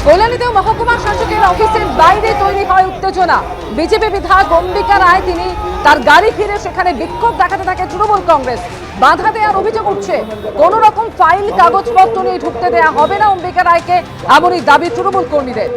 কল্যাণীতেও মহকুমা শাসকের অফিসের বাইরে তৈরি হয় উত্তেজনা। বিজেপি বিধায়ক অম্বিকা রায় তিনি তার গাড়ি ফিরে সেখানে বিক্ষোভ দেখাতে থাকে তৃণমূল কংগ্রেস। বাধা দেওয়ার অভিযোগ উঠছে, কোন রকম ফাইল কাগজপত্র নিয়ে ঢুকতে দেয়া হবে না অম্বিকা রায়কে, এমনই দাবি তৃণমূল কর্মীদের।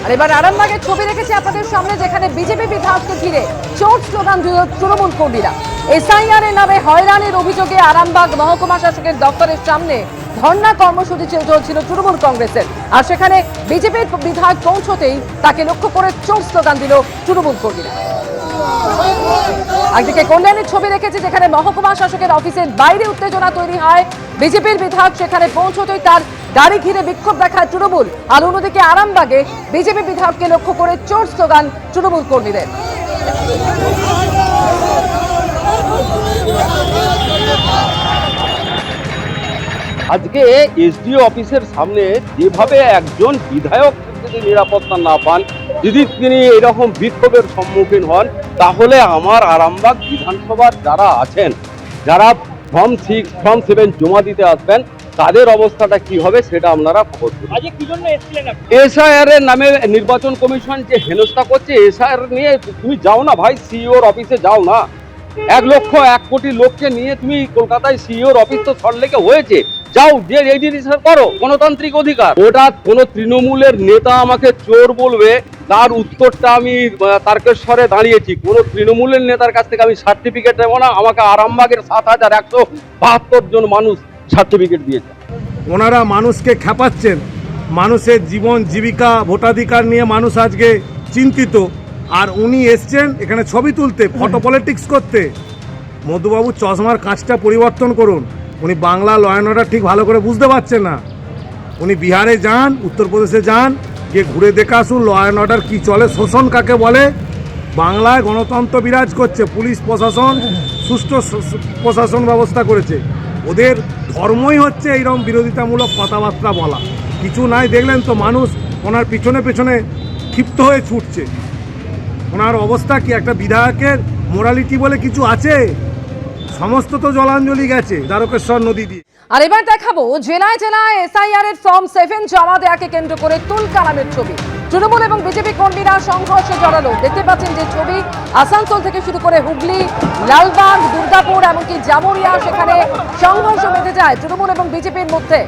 আর এবার আরামবাগের ছবি রেখেছি আপনাদের সামনে, যেখানে বিজেপি বিধায়ককে ঘিরে চোট স্লোগান দিল তৃণমূল কর্মীরা। এসআইআর এর নামে হয়রানির অভিযোগে আরামবাগ মহকুমা শাসকের দপ্তরের সামনে ধর্ণা কর্মসূচি চলছিল তৃণমূল কংগ্রেসের। আর সেখানে বিজেপির বিধায়ক পৌঁছতেই তাকে লক্ষ্য করে চোট স্লোগান দিল তৃণমূল কর্মীরা। একদিকে কল্যাণীর ছবি রেখেছে, যেখানে মহকুমা শাসকের অফিসের বাইরে উত্তেজনা তৈরি হয়। বিজেপির বিধায়ক সেখানে পৌঁছতেই তার গাড়ি ঘিরে বিক্ষোভ দেখায় তৃণমূল। আর অন্যদিকে আরামবাগে বিজেপি বিধায়ককে লক্ষ্য করে চোট স্লোগান তৃণমূল কর্মীদের। আজকে এসডিও অফিসের সামনে যেভাবে একজন বিধায়ক যদি নিরাপত্তা না পান, যদি তিনি এরকম বিক্ষোভের সম্মুখীন হন, তাহলে আমার আরামবাগ বিধানসভার যারা আছেন, যারা ফর্ম 6 ফর্ম 7 জমা দিতে আসবেন, তাদের অবস্থাটা কি হবে সেটা আপনারা খবর করুন। এসআইআর এর নামে নির্বাচন কমিশন যে হেনস্থা করছে, এসআইআর নিয়ে তুমি যাও না ভাই, সিইওর অফিসে যাও না। 1 লক্ষ 1 কোটি লোককে নিয়ে তুমি কলকাতায় সিইওর অফিস তো সল্টলেকে হয়েছে, যাও যে রেজিস্ট্রেশন করো, গণতান্ত্রিক অধিকার। ওটা কোনো তৃণমূলের নেতা আমাকে চোর বলবে, তার উত্তরটা আমি তারকেশ্বরে দাঁড়িয়েছি, কোনো তৃণমূলের নেতার কাছ থেকে আমি সার্টিফিকেট দেবো না। আমাকে আরামবাগের 7172 জন মানুষ সার্টিফিকেট দিয়েছে। ওনারা মানুষকে খেপাচ্ছেন, মানুষের জীবন জীবিকা ভোটাধিকার নিয়ে মানুষ আজকে চিন্তিত, আর উনি এসছেন এখানে ছবি তুলতে, ফটো পলিটিক্স করতে। মধুবাবু চশমার কাঁচটা পরিবর্তন করুন, উনি বাংলা ল অ্যান্ড অর্ডার ঠিক ভালো করে বুঝতে পারছেন না। উনি বিহারে যান, উত্তরপ্রদেশে যান, গিয়ে ঘুরে দেখে আসুন ল অ্যান্ড অর্ডার কী চলে, শোষণ কাকে বলে। বাংলায় গণতন্ত্র বিরাজ করছে, পুলিশ প্রশাসন সুষ্ঠু প্রশাসন ব্যবস্থা করেছে। ওদের ধর্মই হচ্ছে এইরকম বিরোধিতামূলক কথাবার্তা বলা। কিছু নাই, দেখলেন তো মানুষ ওনার পিছনে পেছনে ক্ষিপ্ত হয়ে ছুটছে। ওনার অবস্থা কি? একটা বিধায়কের মোরালিটি বলে কিছু আছে? সমস্ত তো জলাঞ্জলি গেছে দ্বারকেশ্বর নদী দিয়ে। আর এবার দেখাবো জেলায় জেলায় এসআইআর এর ফর্ম 7 জমা দেওয়াকে কেন্দ্র করে তুলকালামের ছবি। তৃণমূল এবং বিজেপি কর্মীরা সংঘর্ষে জড়ালো। দেখতে পাচ্ছেন যে ছবি, আসানসোল থেকে শুরু করে হুগলি, লালবাগ, দুর্গাপুর, এমনকি জামুরিয়া, সেখানে সংঘর্ষ বেঁধে যায় তৃণমূল এবং বিজেপির মধ্যে।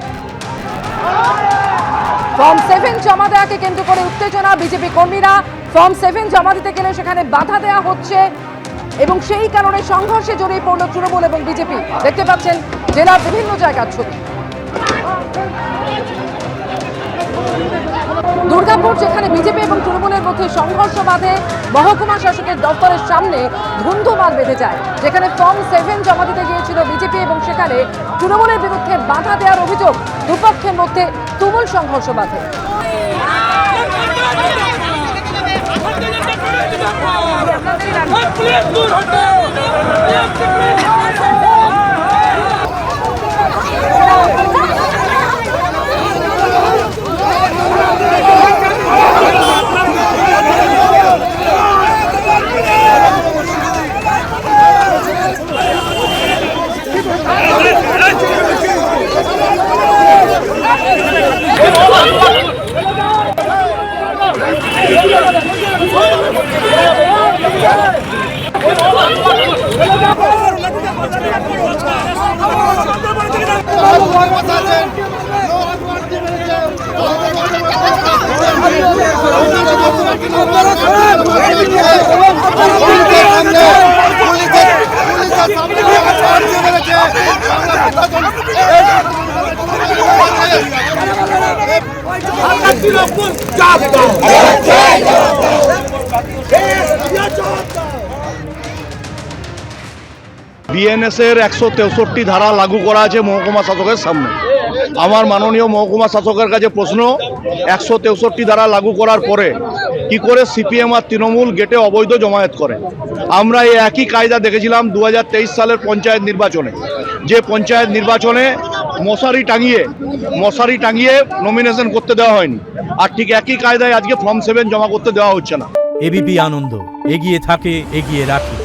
ফর্ম 7 জমা দেওয়াকে কেন্দ্র করে উত্তেজনা। বিজেপি কর্মীরা ফর্ম 7 জমা দিতে গেলে সেখানে বাধা দেওয়া হচ্ছে এবং সেই কারণে সংঘর্ষে জড়িয়ে পড়ল তৃণমূল এবং বিজেপি। দেখতে পাচ্ছেন জেলার বিভিন্ন জায়গার ছবি। দুর্গাপুর, যেখানে বিজেপি এবং তৃণমূলের মধ্যে সংঘর্ষ বাধে, মহকুমা শাসকের দপ্তরের সামনে ধুন্ধুমার বেঁধে যায়, যেখানে ফর্ম 7 জমা দিতে গিয়েছিল বিজেপি এবং সেখানে তৃণমূলের বিরুদ্ধে বাধা দেওয়ার অভিযোগ। দুপক্ষের মধ্যে তুমুল সংঘর্ষ বাধে। বিএনএসের 163 ধারা লাগু করা আছে মহকুমা শাসকের সামনে। আমার মাননীয় মহকুমা শাসকের কাছে প্রশ্ন, 163 ধারা লাগু করার পরে কি করে সিপিএম আর তৃণমূল গেটে অবৈধ জমায়েত করে। আমরা এই একই কায়দা দেখেছিলাম 2023 সালের পঞ্চায়েত নির্বাচনে, যে পঞ্চায়েত নির্বাচনে মশারি টাঙিয়ে নমিনেশন করতে দেওয়া হয়নি, আর ঠিক একই কায়দায় আজকে ফর্ম 7 জমা করতে দেওয়া হচ্ছে না। এবিপি আনন্দ, এগিয়ে থাকে, এগিয়ে রাখে।